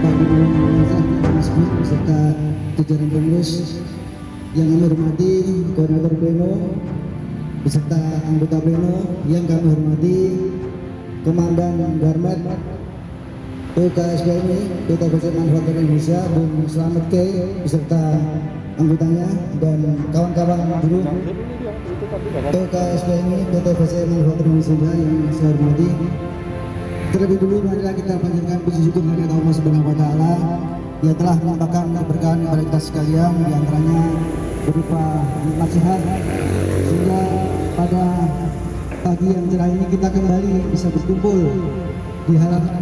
Bapak Gubernur Mas Bud beserta jajaran pengurus yang kami hormati, koordinator pleno beserta anggota pleno yang kami hormati, Komandan Garmet PKSBMI PT PC Manufaktur Indonesia Bung Slamet K beserta anggotanya dan kawan-kawan buruh PKSBMI PT PC Manufaktur Indonesia yang saya hormati. Terlebih dulu marilah kita panjatkan puji syukur kepada Allah Subhanahu wa taala yang telah melimpahkan keberkahan kepada kita sekalian, di antaranya berupa nikmat sehat, sehingga pada pagi yang cerah ini kita kembali bisa berkumpul di halaman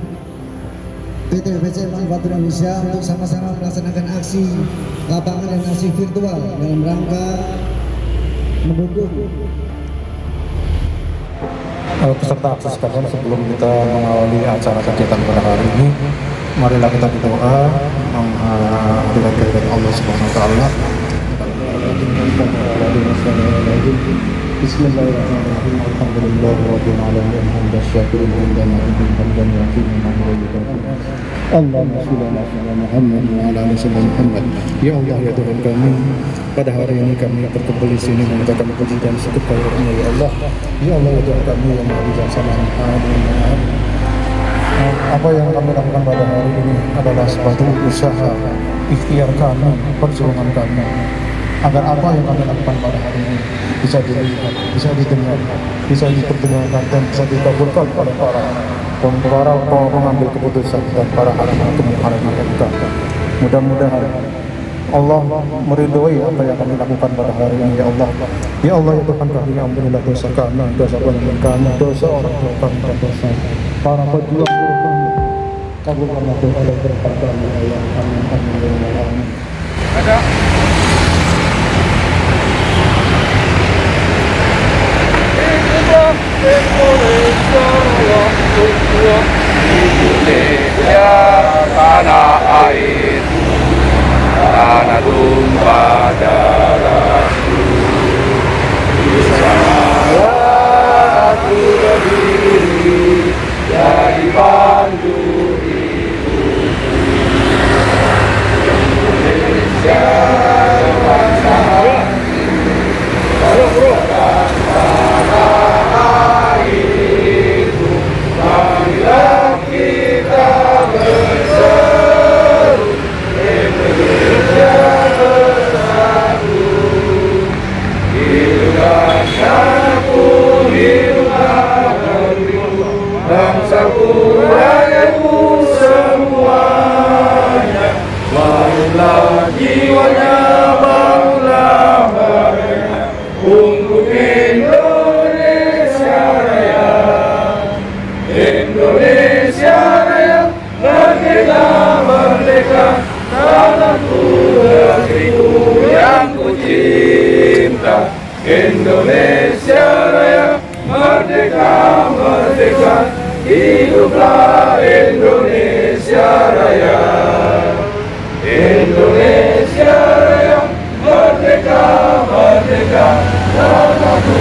PT PC Manufaktur Indonesia untuk sama-sama melaksanakan aksi lapangan dan aksi virtual dalam rangka mendukung peserta aksi sekalian. Sebelum kita mengawali acara kegiatan pada hari ini, marilah kita berdoa menghadap kehadirat Allah Subhanahu wa taala. Bismillahirrahmanirrahim. Alhamdulillahirabbil alamin. Hamdan syakirin hamdan na'imin hamdan yaqinan Allahumma shalli ala Muhammad wa ala ali Muhammad. Ya Allah, ya Tuhan kami, pada hari ini kami berkumpul di sini mengucapkan puji dan syukur kepada-Mu ya Allah. Ya Allah, ya Tuhan kami yang Maha Bijaksana. Apa yang kami lakukan pada hari ini adalah suatu usaha ikhtiar kami, perjuangan kami, agar apa yang kami lakukan pada hari ini bisa dilihat, bisa didengar, bisa diperdengarkan dan bisa dikabulkan oleh para pengambil keputusan dan para hakim MK. Mudah-mudahan Allah meridhoi apa yang kami lakukan pada hari ini ya Allah. Ya Allah, ya Tuhan kami, ampunilah dosa kami, dosa penyelenggara kami, dosa orang tua kami, dan dosa para pejuang buruh kami. Kabulkanlah doa dan berkat kami ya Allah. Amin amin ya rabbal alamin. Ada Indonesia tanah air, tanah tumpah darahku. Di sana aku berdiri dari pandu ibu. Indonesia bangsa bangsaku, rakyatku semuanya, bangunlah jiwanya, bangunlah mereka untuk Indonesia Raya. Indonesia Raya, merdeka, merdeka, tanahku, negeriku yang ku cinta. Indonesia Raya, merdeka, merdeka, hiduplah Indonesia Raya. Indonesia Raya, merdeka, merdeka, tanahku,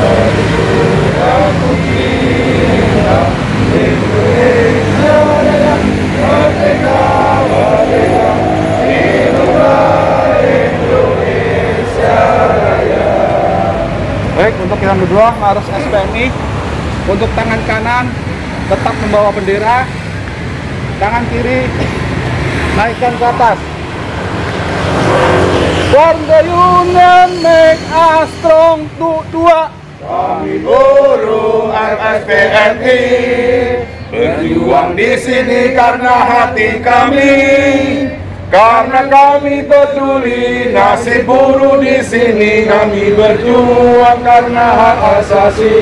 negeriku yang ku cinta. Indonesia Raya, merdeka, merdeka, hiduplah Indonesia Raya. Baik, untuk yang kedua harus SPMI. Untuk tangan kanan tetap membawa bendera, tangan kiri naikkan ke atas. Form the union, make us strong, dua. Kami buruh FSPMI berjuang di sini karena hati kami. Karena kami peduli nasib buruh di sini, kami berjuang karena hak asasi.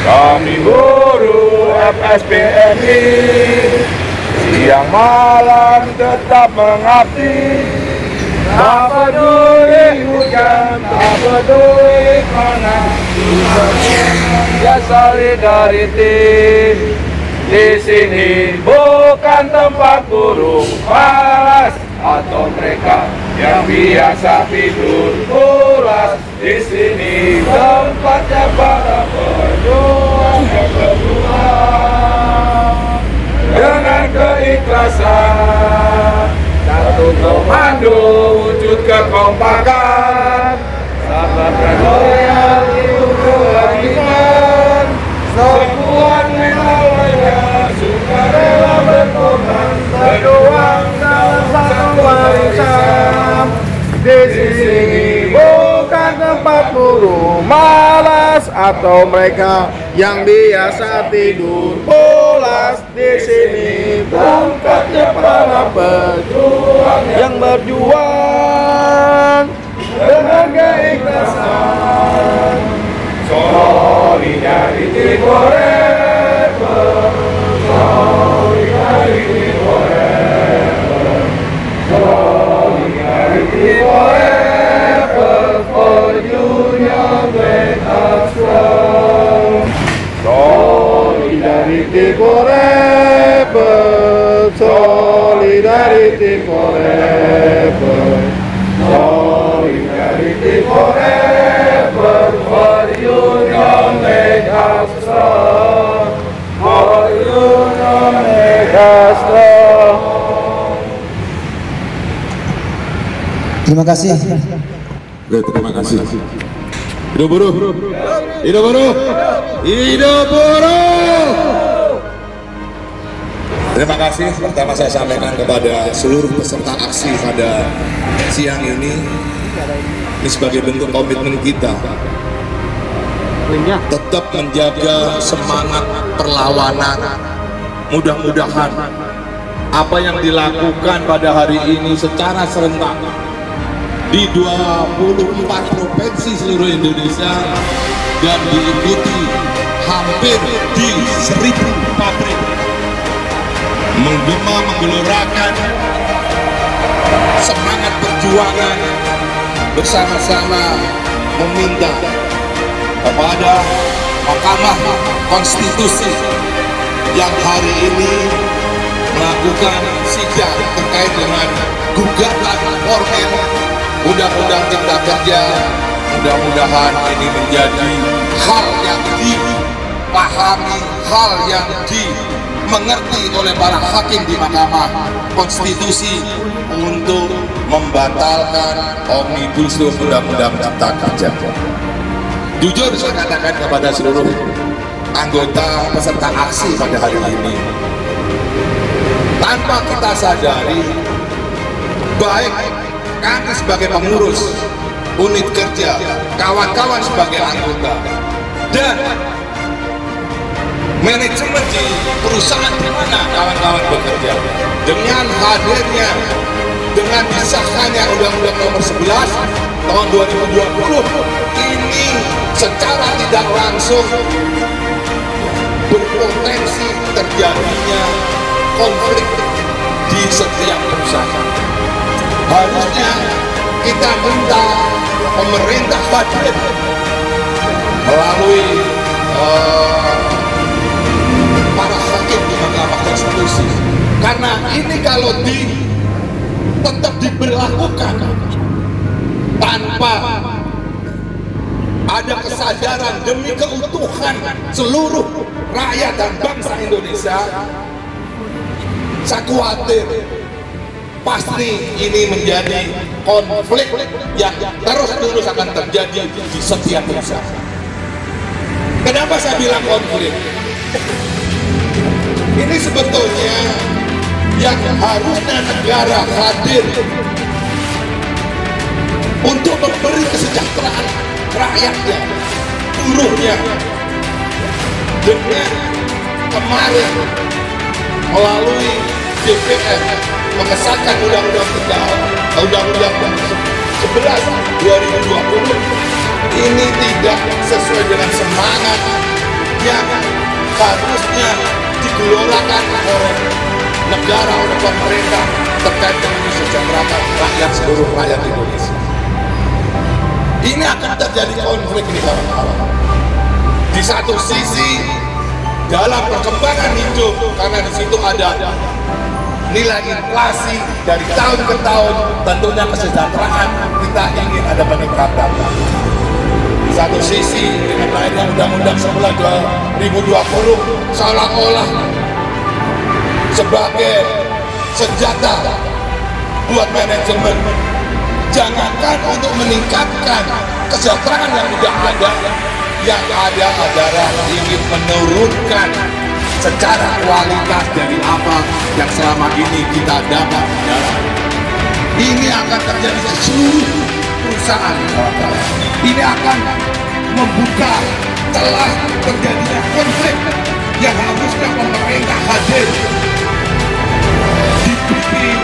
Kami buruh FSPMI siang malam tetap mengabdi. Tak peduli hujan, tak peduli panas, ya solidarity. Di sini bukan tempat burung malas atau mereka yang biasa tidur pulas. Di sini tempatnya para pejuang yang berjuang dengan keikhlasan, satu komando wujud kekompakan, sabarkan loyal itu kewajiban, sekuat mental wajah sukarela berkorban, berjuang dalam satu barisan. Di sini bukan tempat buruh malas atau mereka yang biasa tidur pulas. Di sini tempatnya para pejuang yang berjuang dengan keikhlasan. Solidarity forever, solidarity forever, solidarity forever, for union make us strong. Solidarity forever, solidarity forever, solidarity forever, for union make us strong, for union make us strong. Terima kasih. Oke, terima kasih. Hidup buruh, hidup buruh, hidup buruh. Terima kasih. Pertama saya sampaikan kepada seluruh peserta aksi pada siang ini sebagai bentuk komitmen kita tetap menjaga semangat perlawanan. Mudah-mudahan apa yang dilakukan pada hari ini secara serentak di 24 provinsi seluruh Indonesia dan diikuti hampir di 1000 pabrik menggema menggelorakan semangat perjuangan bersama-sama meminta kepada Mahkamah Konstitusi yang hari ini melakukan sidang terkait dengan gugatan formil Undang-Undang Cipta Kerja. Mudah-mudahan ini menjadi hal yang dipahami, hal yang dimengerti oleh para hakim di Mahkamah Konstitusi untuk membatalkan Omnibus Law Undang-Undang Cipta Kerja. Jujur saya katakan kepada seluruh anggota peserta aksi pada hari ini, tanpa kita sadari, baik kami sebagai pengurus unit kerja, kawan-kawan sebagai anggota, dan manajemen di perusahaan di mana kawan-kawan bekerja, dengan hadirnya, dengan disahkannya Undang-Undang Nomor 11 tahun 2020 ini secara tidak langsung berpotensi terjadinya konflik di setiap perusahaan. Harusnya kita minta pemerintah hadir melalui para hakim di Mahkamah Konstitusi, karena ini kalau tetap diberlakukan tanpa ada kesadaran demi keutuhan seluruh rakyat dan bangsa Indonesia, saya khawatir pasti ini menjadi konflik yang terus-menerus akan terjadi di setiap perusahaan. Kenapa saya bilang konflik? Ini sebetulnya yang harusnya negara hadir untuk memberi kesejahteraan rakyatnya, buruhnya, dengan kemarin melalui DPR mengesahkan Undang-Undang 11 2020 ini tidak sesuai dengan semangat yang harusnya digelorakan oleh negara, oleh pemerintah terkait dengan kesejahteraan rakyat, seluruh rakyat Indonesia. Ini akan terjadi konflik nih kawan-kawan. Di satu sisi dalam perkembangan hidup, karena di situ ada nilai inflasi dari tahun ke tahun, tentunya kesejahteraan kita ingin ada peningkatan. Di satu sisi dengan lahirnya Undang-Undang 11 2020 seolah-olah sebagai senjata buat manajemen. Jangankan untuk meningkatkan kesejahteraan yang sudah ada, yang ada adalah ingin menurunkan secara kualitas dari apa yang selama ini kita dapat. Ini akan terjadi di seluruh perusahaan. Ini akan membuka celah terjadinya konflik yang harusnya pemerintah hadir. Dibikin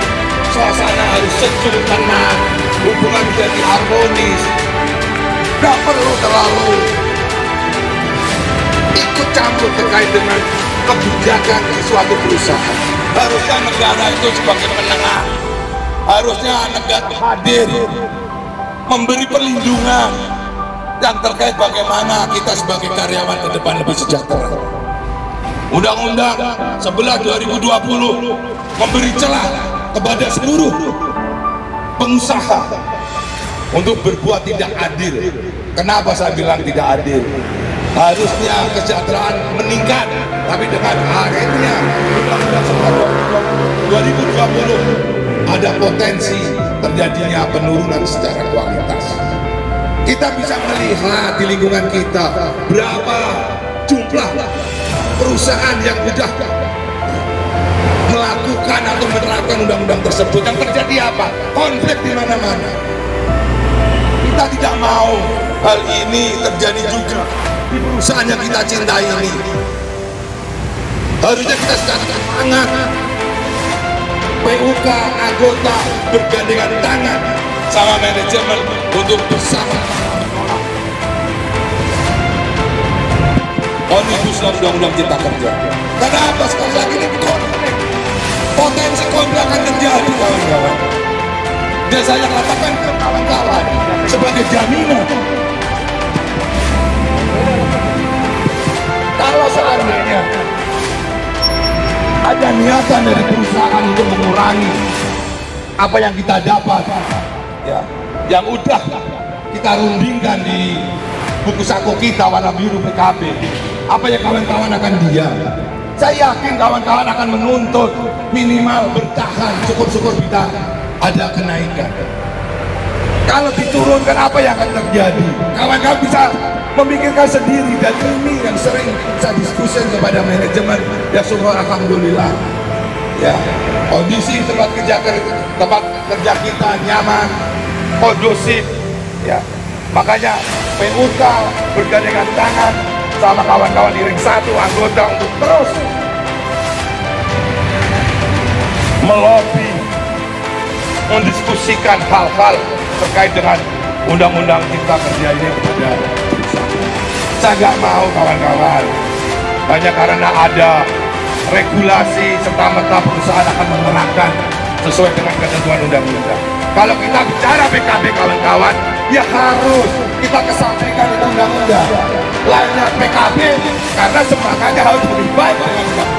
suasana harus sejuk, tenang, hubungan menjadi harmonis. Gak perlu terlalu ikut campur terkait dengan kebijakan di suatu perusahaan. Harusnya negara itu sebagai penengah, harusnya negara hadir memberi perlindungan yang terkait bagaimana kita sebagai karyawan ke depan lebih sejahtera. Undang-Undang 11 2020 memberi celah kepada seluruh pengusaha untuk berbuat tidak adil. Kenapa saya bilang tidak adil? Harusnya kesejahteraan meningkat, tapi dengan akhirnya Undang-Undang 2020 ada potensi terjadinya penurunan secara kualitas. Kita bisa melihat di lingkungan kita berapa jumlah perusahaan yang sudah melakukan atau menerapkan undang-undang tersebut. Yang terjadi apa? Konflik di mana-mana. Kita tidak mau hal ini terjadi juga di perusahaan yang kita cintai ini. Harusnya kita semangat, PUK anggota bergandengan tangan sama manajemen untuk bersama Omnibus Law Undang-Undang Cipta Kerja. Kenapa sekali lagi ini konflik? Potensi konflik akan terjadi, kawan-kawan. Dan saya katakan ke kawan-kawan sebagai jaminan, kalau seandainya ada niatan dari perusahaan untuk mengurangi apa yang kita dapat, ya, yang udah kita rundingkan di buku saku kita warna biru PKB, apa yang kawan-kawan akan diam? Saya yakin kawan-kawan akan menuntut minimal bertahan, syukur-syukur kita ada kenaikan. Kalau diturunkan apa yang akan terjadi? Kawan-kawan bisa memikirkan sendiri, dan ini yang sering saya diskusi kepada manajemen. Ya syukur alhamdulillah, ya kondisi tempat kerja kita nyaman, kondusif, ya. Makanya PUK bergandengan tangan sama kawan-kawan di ring 1 anggota untuk terus melobi, mendiskusikan hal-hal terkait dengan undang-undang Cipta Kerja ini kepada saya nggak mau kawan-kawan hanya karena ada regulasi serta-merta perusahaan akan menerapkan sesuai dengan ketentuan undang-undang. Kalau kita bicara PKB kawan-kawan, ya harus kita kesampingkan itu undang-undang. Lainnya PKB karena semangatnya harus lebih baik dengan undang-undang.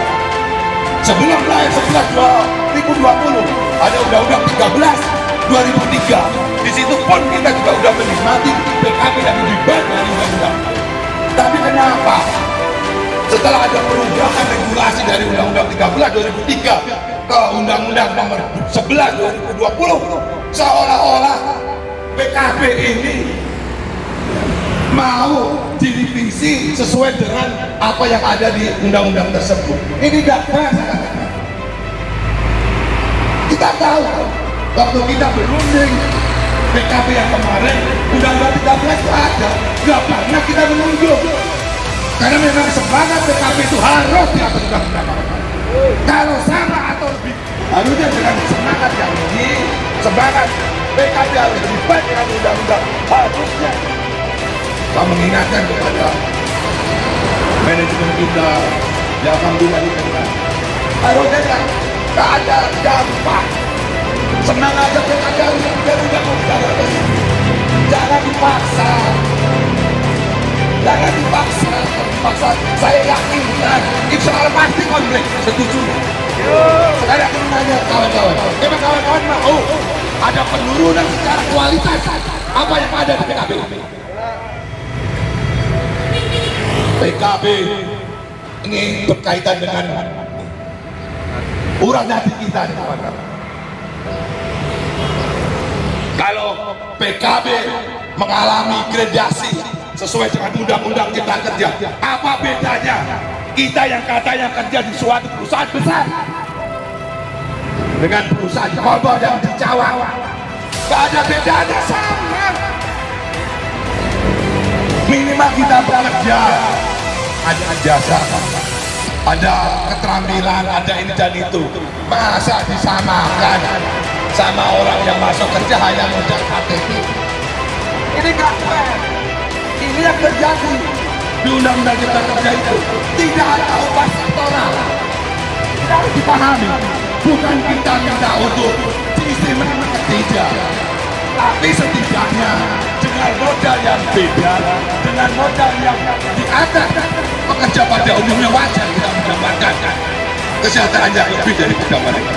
Sebelum lahir 11 2020 ada undang-undang 13 2003. Di situ pun kita juga sudah menikmati PKB yang lebih baik dari undang-undang. Tapi kenapa setelah ada perubahan regulasi dari undang-undang 13 2003 ke undang-undang nomor 11 2020, seolah-olah PKB ini mau direvisi sesuai dengan apa yang ada di undang-undang tersebut. Ini tidak pas. Kita tahu waktu kita berunding PKB yang kemarin, undang-undang 13 itu ada, nggak pernah kita menunjuk. Karena memang semangat PKB itu harus diatur undang-undang. Kalau sama atau lebih, harusnya dengan semangat yang ini, semangat PKB harus lebih baik dengan undang-undang. Harusnya saya mengingatkan kepada manajemen kita, ya alhamdulillah ini harusnya nggak ada dampak. Senang aja PKB harus dari undang-undang. Jangan dipaksa. Jangan dipaksa. Saya yakin insya Allah pasti konflik. Setuju. Sekarang aku nanya kawan-kawan, memang kawan-kawan mau ada penurunan secara kualitas apa yang ada di PKB? PKB ini berkaitan dengan Urang hati kita nih kawan-kawan. Kalau PKB mengalami gradasi sesuai dengan undang-undang cipta kerja, apa bedanya kita yang katanya kerja di suatu perusahaan besar dengan perusahaan kobor yang di Jawa? Gak ada bedanya, sama. Minimal kita bekerja, ada jasa, ada keterampilan, ada ini dan itu. Masa disamakan sama orang yang masuk kerja hanya modal KTP? Ini gak fair. Ini yang terjadi di undang-undang cipta kerja itu. Tidak ada upah sektoral. Tidak harus dipahami. Bukan kita minta untuk sistem tidak, tapi setidaknya dengan modal yang beda, dengan modal yang di atas, pekerja pada umumnya wajar tidak mendapatkan kesejahteraan yang lebih dari pekerja mereka.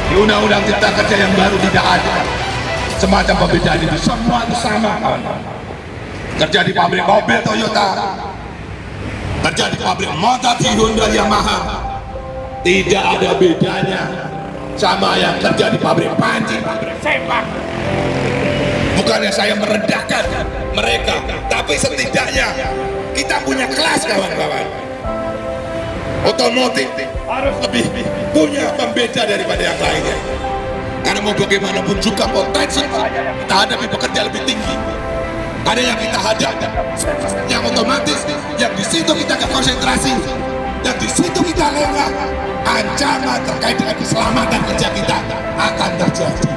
Di undang-undang cipta kerja yang baru tidak ada semacam perbedaan itu, semua itu sama, kawan-kawan. Kerja di pabrik mobil Toyota, kerja di pabrik motor di Honda Yamaha, tidak ada bedanya sama yang kerja di pabrik panci, pabrik sepak. Bukannya saya merendahkan mereka, tapi setidaknya kita punya kelas, kawan-kawan. Otomotif harus lebih punya pembeda daripada yang lainnya, karena mau bagaimanapun juga potensi kita hadapi pekerja lebih tinggi. Ada yang kita hadapi yang otomatis, yang di situ kita gak konsentrasi, yang di situ kita lengah. Ancaman terkait dengan keselamatan kerja kita akan terjadi.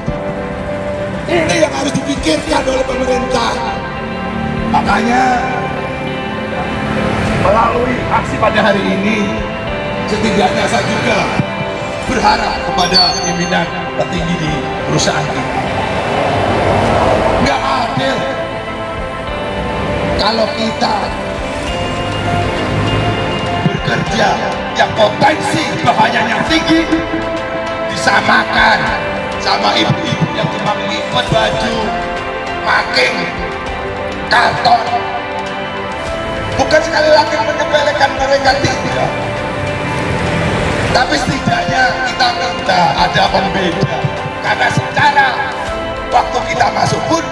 Ini yang harus dipikirkan oleh pemerintah. Makanya melalui aksi pada hari ini, setidaknya saya juga berharap kepada pimpinan tertinggi di perusahaan kita. Nggak adil kalau kita bekerja yang potensi bahayanya tinggi disamakan sama ibu-ibu yang cuma lipat baju, making karton. Bukan sekali lagi menyepelekan mereka, tidak, tapi setidaknya kita minta ada pembeda, karena secara waktu kita masuk pun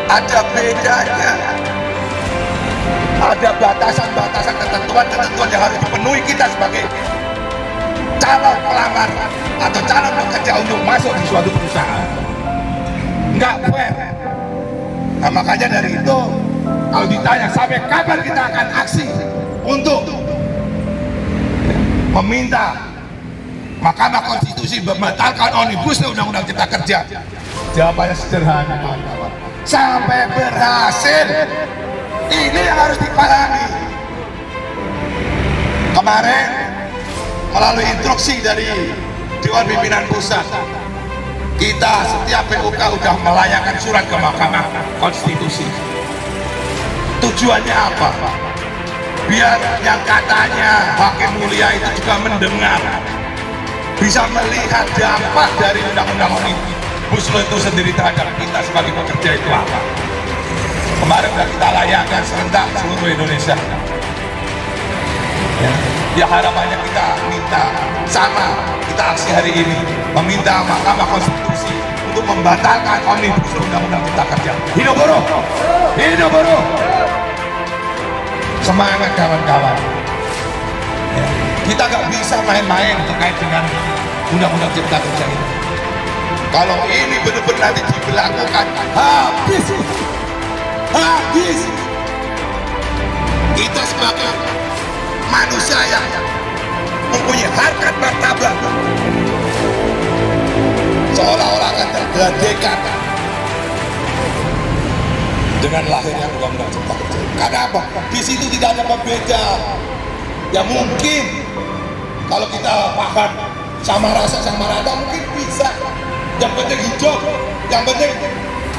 ada bedanya. Ada batasan-batasan, ketentuan-ketentuan yang harus dipenuhi kita sebagai calon pelamar atau calon pekerja untuk masuk di suatu perusahaan. Nggak fair. Nah, makanya dari itu, kalau ditanya sampai kapan kita akan aksi untuk meminta Mahkamah Konstitusi membatalkan Omnibus Undang-Undang Cipta Kerja, jawabannya sederhana, kawan-kawan. Sampai berhasil. Ini yang harus dipahami. Kemarin melalui instruksi dari Dewan Pimpinan Pusat, kita setiap PUK sudah melayangkan surat ke Mahkamah Konstitusi. Tujuannya apa? Biar yang katanya Hakim Mulia itu juga mendengar, bisa melihat dampak dari undang-undang Omnibus Law itu sendiri terhadap kita sebagai pekerja itu apa. Kemarin sudah kita layangkan serentak seluruh Indonesia. Ya, harapannya kita minta sama, kita aksi hari ini meminta Mahkamah Konstitusi untuk membatalkan Omnibus Undang-Undang Cipta Kerja. Hidup buruh! Hidup buruh! Semangat, kawan-kawan. Ya, kita gak bisa main-main terkait dengan Undang-Undang Cipta Kerja ini. Kalau ini benar-benar nanti diberlakukan, habis. Kita sebagai manusia yang mempunyai harkat martabat seolah-olah akan tergadekan dengan lahirnya Undang-Undang Cipta Kerja. Karena apa? Di situ tidak ada pembeda. Ya mungkin kalau kita paham sama rasa sama rata mungkin bisa. Yang penting hidup, yang penting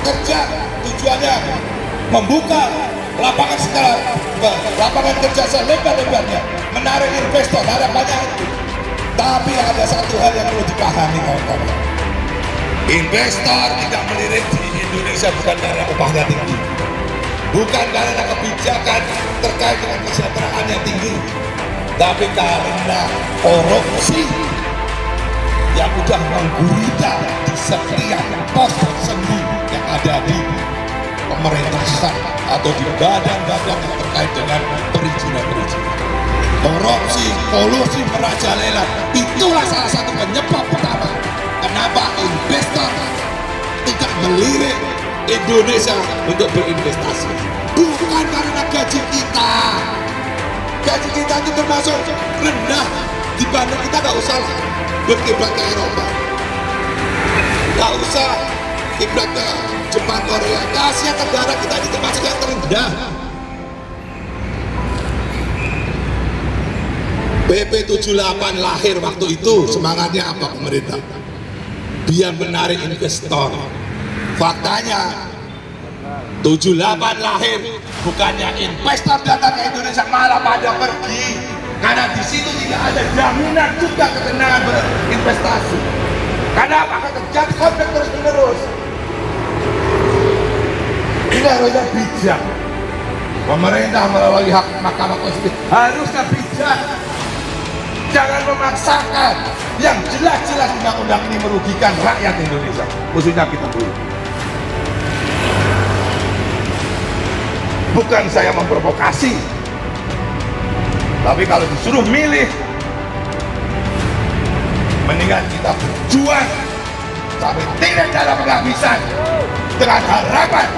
kerja, tujuannya membuka lapangan lapangan kerja selebar-lebarnya, menarik investor, harapannya itu. Tapi ada satu hal yang perlu dipahami, kawan-kawan. Investor tidak melirik di Indonesia bukan karena upahnya tinggi, bukan karena kebijakan terkait dengan kesejahteraan yang tinggi, tapi karena korupsi yang sudah menggurita di setiap pos sendi yang ada di pemerintahan atau di badan-badan yang terkait dengan perizinan-perizinan. Korupsi, kolusi merajalela, itulah salah satu penyebab utama kenapa investor tidak melirik Indonesia untuk berinvestasi. Bukan karena gaji kita. Gaji kita itu termasuk rendah dibanding kita, nggak usah berkiblat ke Eropa, nggak usah kiblat ke Jepang, Korea, ke Asia Tenggara kita ini termasuk yang terendah. PP 78 lahir waktu itu semangatnya apa pemerintah? Biar menarik investor. Faktanya 78 lahir bukannya investor datang ke Indonesia, malah pada pergi karena di situ tidak ada jaminan juga ketenangan berinvestasi. Karena akan terjadi konflik terus menerus. Ini harusnya bijak. Pemerintah melalui hak Mahkamah Konstitusi harusnya bijak. Jangan memaksakan yang jelas-jelas undang-undang ini merugikan rakyat Indonesia, khususnya kita dulu. Bukan saya memprovokasi, tapi kalau disuruh milih, mendingan kita berjuang sampai tidak ada penghabisan dengan harapan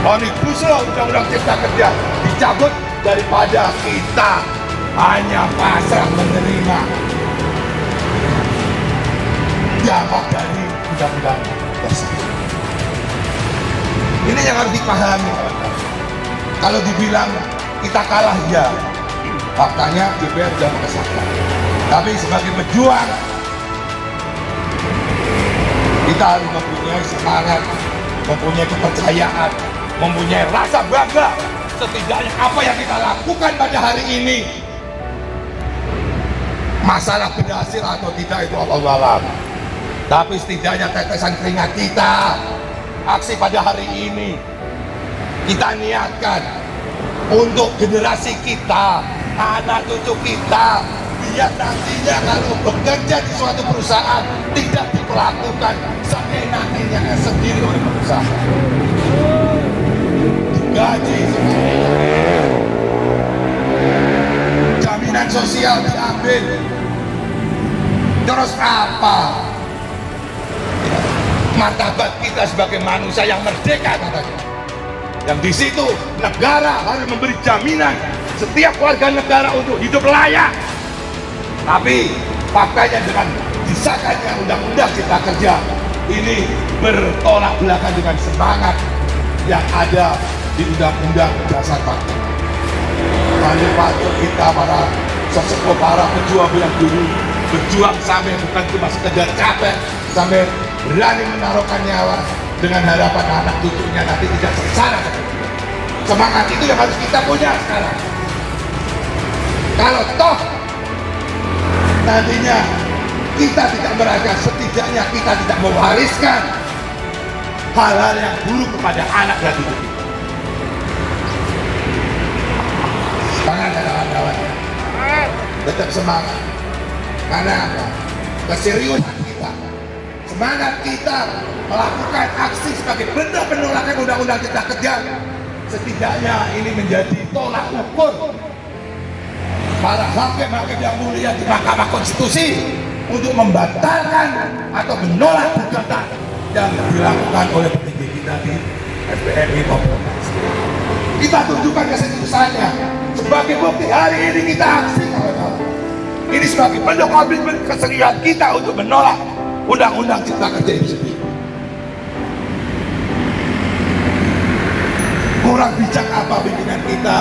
Omnibus Law Undang-Undang Cipta Kerja dicabut daripada kita hanya pasrah menerima dampak dari undang-undang tersebut. Ini yang harus dipahami. Kalau dibilang kita kalah, ya faktanya DPR sudah mengesahkan. Tapi sebagai pejuang kita harus mempunyai semangat, mempunyai kepercayaan, mempunyai rasa bangga. Setidaknya apa yang kita lakukan pada hari ini, masalah berhasil atau tidak itu Allah alam. Tapi setidaknya tetesan keringat kita, aksi pada hari ini kita niatkan untuk generasi kita, anak cucu kita, biar nantinya kalau bekerja di suatu perusahaan tidak diperlakukan seenaknya sendiri oleh perusahaan, digaji, jaminan sosial diambil. Terus apa martabat kita sebagai manusia yang merdeka katanya? Yang di situ negara harus memberi jaminan setiap warga negara untuk hidup layak. Tapi faktanya dengan disahkannya undang-undang Cipta Kerja ini bertolak belakang dengan semangat yang ada di undang-undang dasar partai. Patut kita para sesepuh, para pejuang yang dulu berjuang sampai bukan cuma sekedar capek, sampai berani menaruhkan nyawa dengan harapan anak cucunya nanti tidak sengsara. Semangat itu yang harus kita punya sekarang. Kalau toh nantinya kita tidak berada, setidaknya kita tidak mewariskan hal-hal yang buruk kepada anak dan cucu kita. Semangat kawan-kawan, tetap semangat. Karena apa? Keseriusan kita, semangat kita melakukan aksi sebagai bentuk penolakan undang-undang Cipta Kerja, setidaknya ini menjadi tolak ukur para hakim-hakim yang mulia di Mahkamah Konstitusi untuk membatalkan atau menolak gugatan yang dilakukan oleh petinggi kita di SPMI maupun kita tunjukkan keseriusannya sebagai bukti hari ini kita aksi kawan-kawan. Ini sebagai bentuk komitmen keseriusan kita untuk menolak undang-undang Cipta Kerja itu sendiri. Kurang bijak apa pimpinan kita